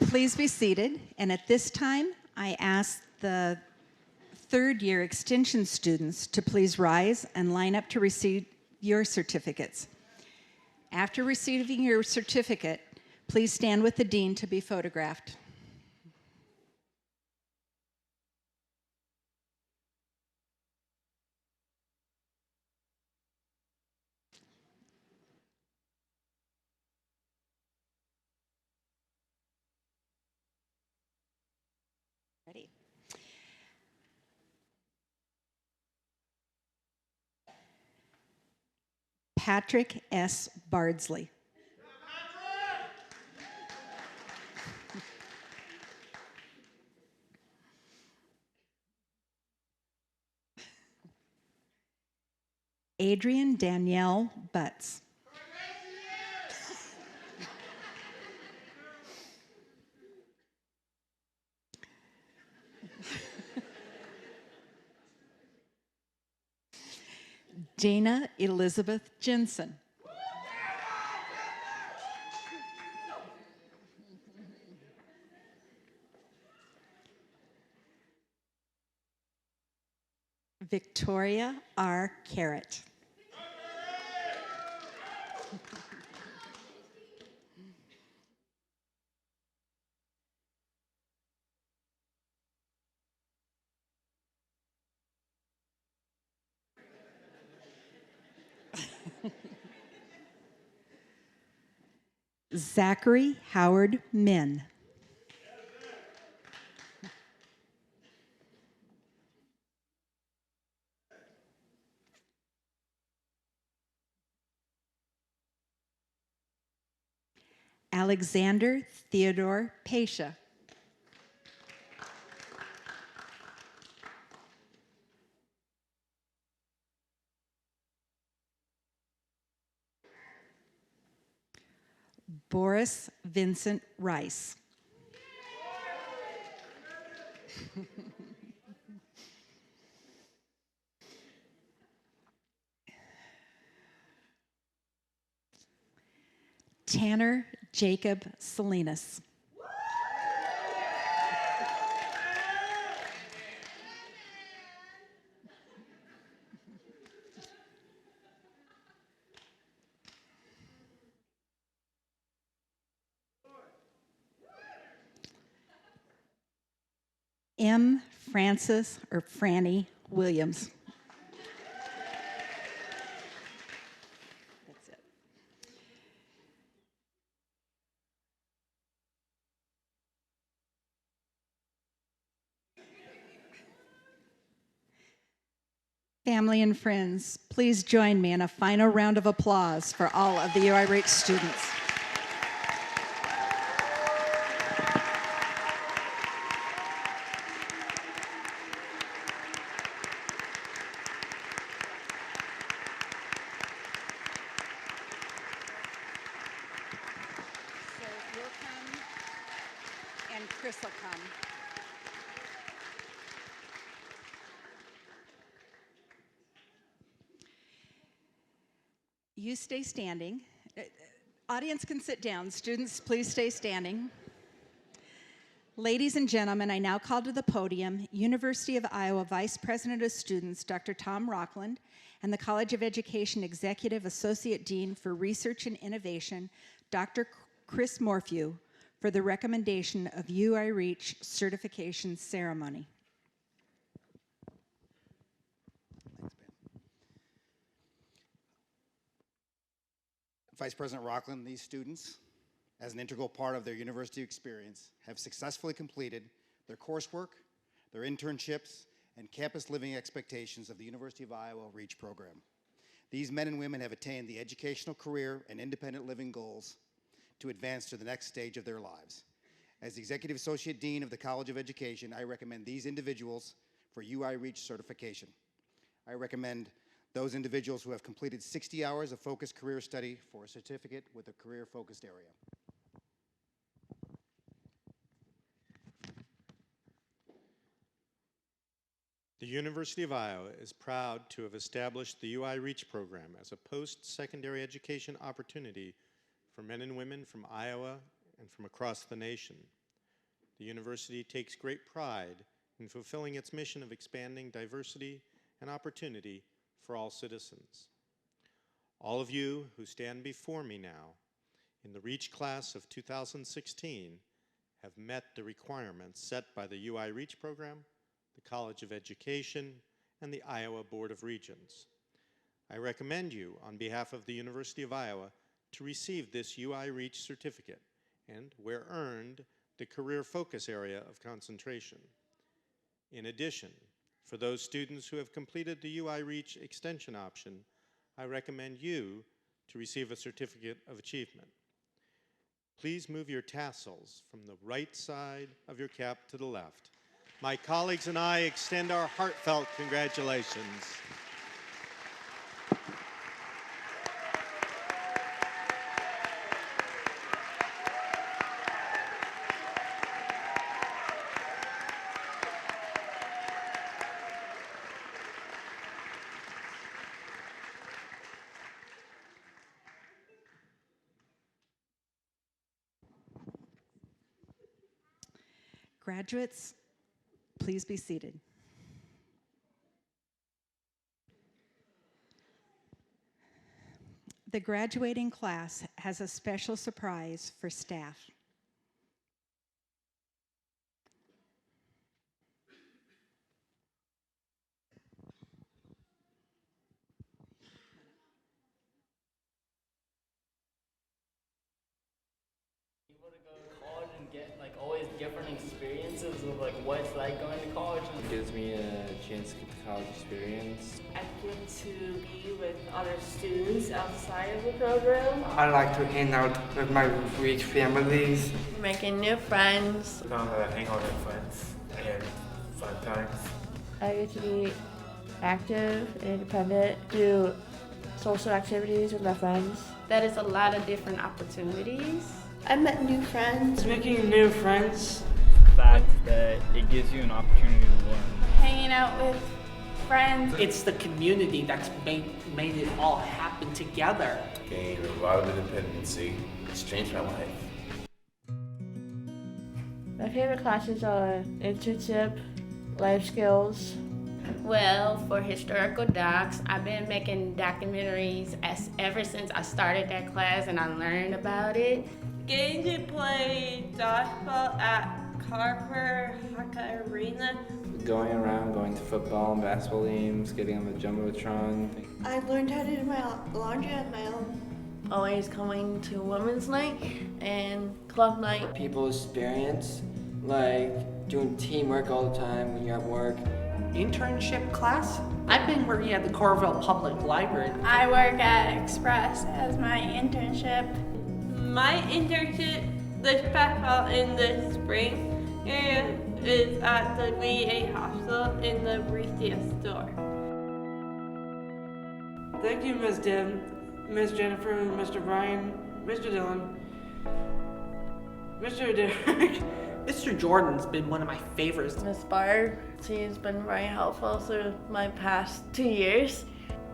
Please be seated, and at this time, I ask the third-year extension students to please rise and line up to receive your certificates. After receiving your certificate, please stand with the dean to be photographed. Ready? Patrick S. Bardsley. Adrian Danielle Butts. Dana Elizabeth Jensen. Victoria R. Carrot. Zachary Howard Min. Alexander Theodore Pasha. Boris Vincent Rice. Tanner Jacob Salinas. M. Francis or Franny Williams. That's it. Family and friends, please join me in a final round of applause for all of the UI Reach students. So you'll come and Chris will come. You stay standing. Audience can sit down. Students, please stay standing. Ladies and gentlemen, I now call to the podium University of Iowa Vice President of Students, Dr. Tom Rockland, and the College of Education Executive Associate Dean for Research and Innovation, Dr. Chris Morphew, for the recommendation of UI Reach certification ceremony.
Vice President Rockland, these students, as an integral part of their university experience, have successfully completed their coursework, their internships, and campus living expectations of the University of Iowa REACH program. These men and women have attained the educational, career, and independent living goals to advance to the next stage of their lives. As the Executive Associate Dean of the College of Education, I recommend these individuals for UI REACH certification. I recommend those individuals who have completed 60 hours of focused career study for a certificate with a career-focused area.
The University of Iowa is proud to have established the UI REACH program as a post-secondary education opportunity for men and women from Iowa and from across the nation. The university takes great pride in fulfilling its mission of expanding diversity and opportunity for all citizens. All of you who stand before me now in the REACH class of 2016 have met the requirements set by the UI REACH program, the College of Education, and the Iowa Board of Regents. I recommend you, on behalf of the University of Iowa, to receive this UI REACH certificate and, where earned, the career focus area of concentration. In addition, for those students who have completed the UI REACH extension option, I recommend you to receive a certificate of achievement. Please move your tassels from the right side of your cap to the left. My colleagues and I extend our heartfelt congratulations.
Graduates, please be seated. The graduating class has a special surprise for staff.
experiences of like what it's like going to college.
It gives me a chance to get the college experience.
I get to be with other students outside of the program.
I like to hang out with my Reach families.
Making new friends.
Hang out with friends and fun times.
I get to be active and independent, do social activities with my friends. That is a lot of different opportunities. I met new friends.
Making new friends.
The fact that it gives you an opportunity to learn.
Hanging out with friends.
It's the community that's made it all happen together.
Gained a lot of independency. It's changed my life.
My favorite classes are internship, life skills. Well, for historical docs, I've been making documentaries ever since I started that class and I learned about it. Getting to play dodgeball at Carver Haka Arena.
Going around, going to football and basketball games, getting on the Jumbotron.
I learned how to do my laundry on my own. Always coming to women's night and club night.
People experience like doing teamwork all the time when you're at work.
Internship class? I've been working at the Coralville Public Library.
I work at Express as my internship.
My internship this past fall in the spring is at the VA hospital in the retail store.
Thank you, Ms. Deb, Ms. Jennifer, Mr. Brian, Mr. Dylan, Mr. Derek.
Mr. Jordan's been one of my favorites.
Miss Barb, she's been very helpful through my past 2 years.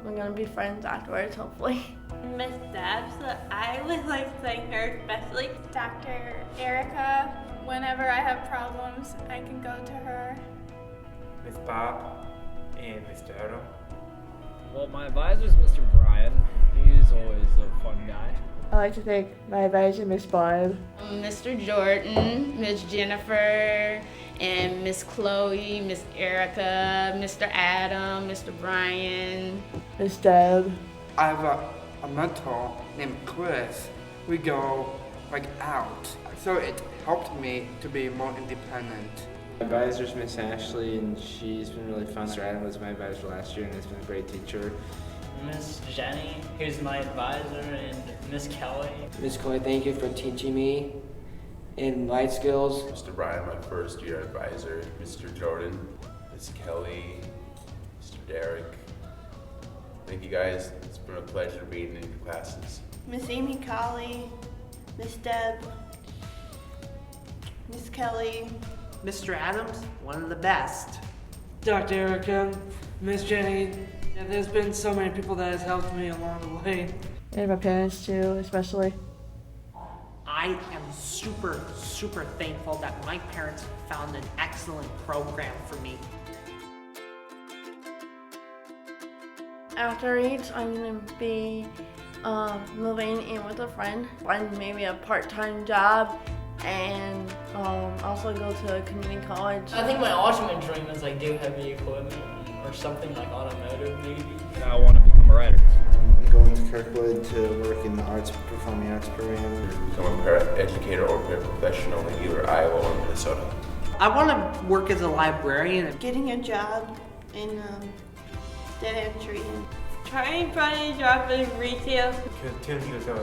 We're gonna be friends afterwards, hopefully. Miss Debs, I would like to thank her especially.
Dr. Erica, whenever I have problems, I can go to her.
Miss Bob and Mr. Adam.
Well, my advisor is Mr. Brian. He's always a fun guy.
I'd like to thank my advisor, Miss Barb.
Mr. Jordan, Miss Jennifer, and Miss Chloe, Miss Erica, Mr. Adam, Mr. Brian.
Miss Deb.
I have a mentor named Chris. We go like out, so it helped me to be more independent.
My advisor's Miss Ashley, and she's been really fun. Mr. Adam was my advisor last year and has been a great teacher.
Miss Jenny, who's my advisor, and Miss Kelly.
Miss Chloe, thank you for teaching me in life skills.
Mr. Brian, my first year advisor. Mr. Jordan, Miss Kelly, Mr. Derek. Thank you guys. It's been a pleasure being in your classes.
Miss Amy Colley, Miss Deb, Miss Kelly.
Mr. Adams, one of the best.
Dr. Erica, Miss Jenny. Yeah, there's been so many people that has helped me along the way.
And my parents too, especially.
I am super, super thankful that my parents found an excellent program for me.
After Reach, I'm gonna be moving in with a friend, find maybe a part-time job, and also go to a community college.
I think my ultimate dream is like do heavy equipment or something like automotive maybe.
I want to become a writer.
I'm going to Kirkwood to work in the performing arts program.
Become a paraeducator or paraprofessional in either Iowa or Minnesota.
I want to work as a librarian.
Getting a job in data entry. Trying to find a job in retail.
Continue to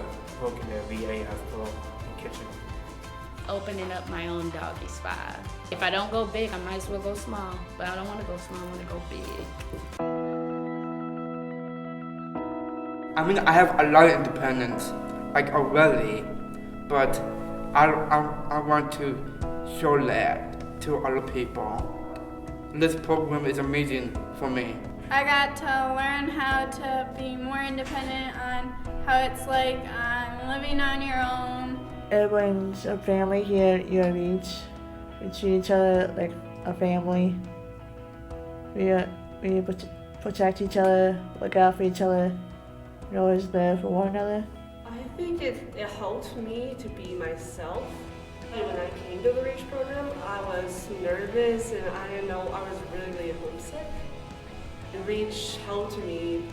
work in the VA hospital and kitchen.
Opening up my own doggy spa. If I don't go big, I might as well go small. But I don't want to go small, I want to go big.
I mean, I have a lot of independence, like already, but I want to show that to other people. This program is amazing for me.
I got to learn how to be more independent on how it's like living on your own.
Everyone's a family here at UIReach. We treat each other like a family. We protect each other, look out for each other. We're always there for one another.
I think it helped me to be myself. When I came to the REACH program, I was nervous and I didn't know, I was really homesick. And REACH helped me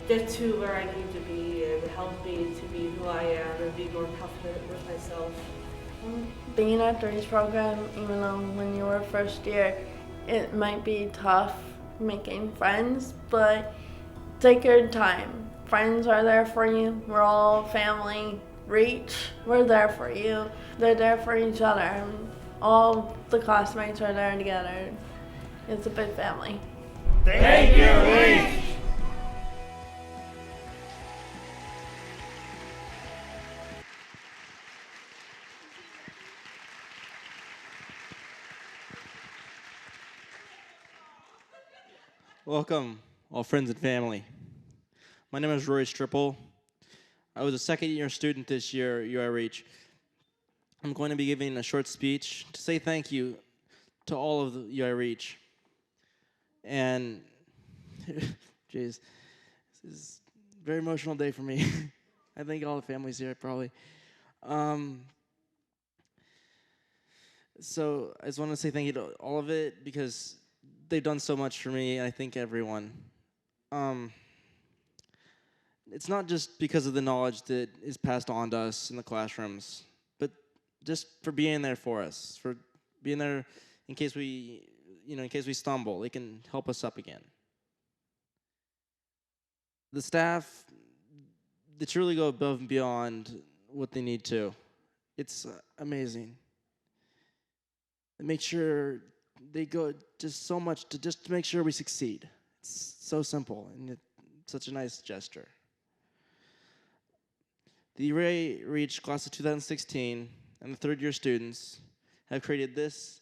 get to where I need to be and helped me to be who I am and be more confident with myself.
Being at the REACH program, even though when you were first year, it might be tough making friends, but take your time. Friends are there for you. We're all family. REACH, we're there for you. They're there for each other. All the classmates are there together. It's a big family.
Thank you, REACH!
Welcome, all friends and family. My name is Rory Stripple. I was a second-year student this year at UI Reach. I'm going to be giving a short speech to say thank you to all of the UI Reach. And, geez, this is a very emotional day for me. I think all the families here probably. So I just want to say thank you to all of it because they've done so much for me, and I thank everyone. It's not just because of the knowledge that is passed on to us in the classrooms, but just for being there for us, for being there in case we, in case we stumble, they can help us up again. The staff, they truly go above and beyond what they need to. It's amazing. They make sure they go just so much to make sure we succeed. It's so simple and it's such a nice gesture. The UI Reach class of 2016 and the third-year students have created this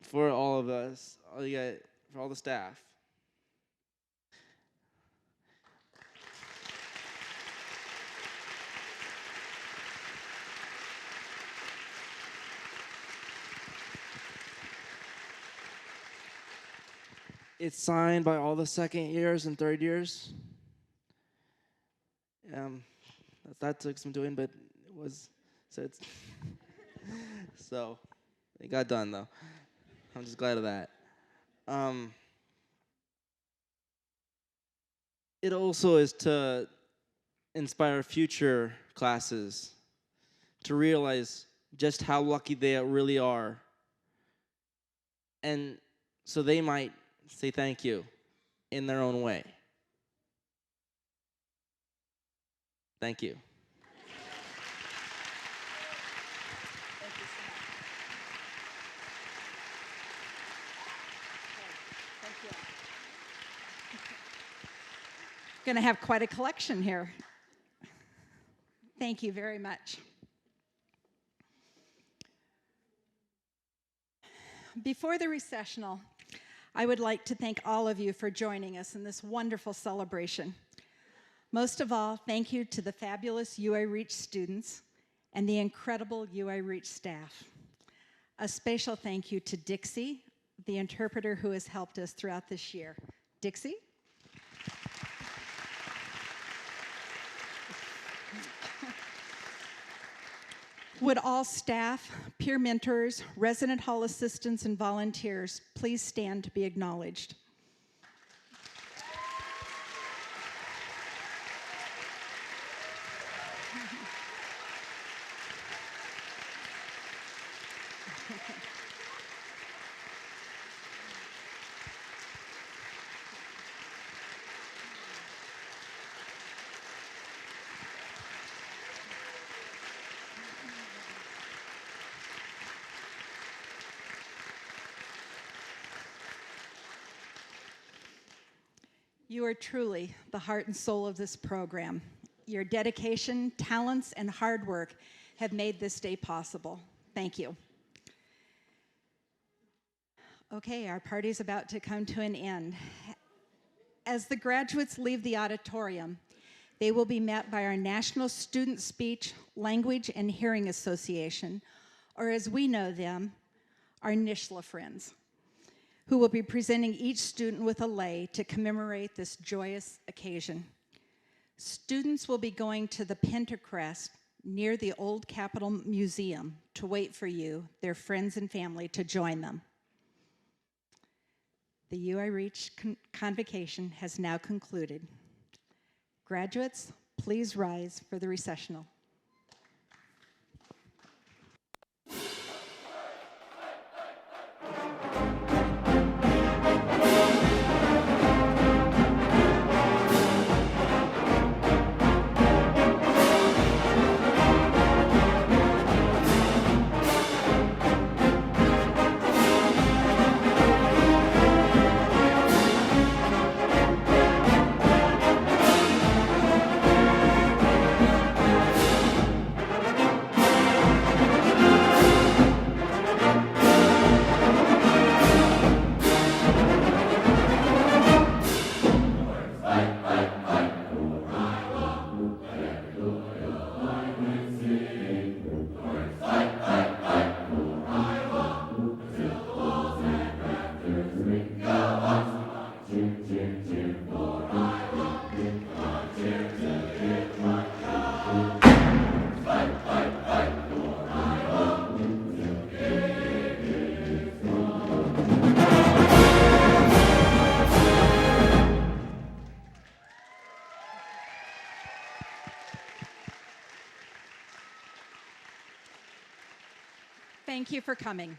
for all of us, for all the staff. It's signed by all the second years and third years. That took some doing, but it was, so it got done though. I'm just glad of that. It also is to inspire future classes to realize just how lucky they really are. And so they might say thank you in their own way. Thank you.
Going to have quite a collection here. Thank you very much. Before the recessional, I would like to thank all of you for joining us in this wonderful celebration. Most of all, thank you to the fabulous UI Reach students and the incredible UI Reach staff. A special thank you to Dixie, the interpreter who has helped us throughout this year. Dixie? Would all staff, peer mentors, resident hall assistants, and volunteers please stand to be acknowledged? You are truly the heart and soul of this program. Your dedication, talents, and hard work have made this day possible. Thank you. Okay, our party's about to come to an end. As the graduates leave the auditorium, they will be met by our National Student Speech, Language, and Hearing Association, or as we know them, our NSHLA friends, who will be presenting each student with a lei to commemorate this joyous occasion. Students will be going to the Pentacrest near the Old Capitol Museum to wait for you, their friends and family, to join them. The UI Reach convocation has now concluded. Graduates, please rise for the recessional. Thank you for coming.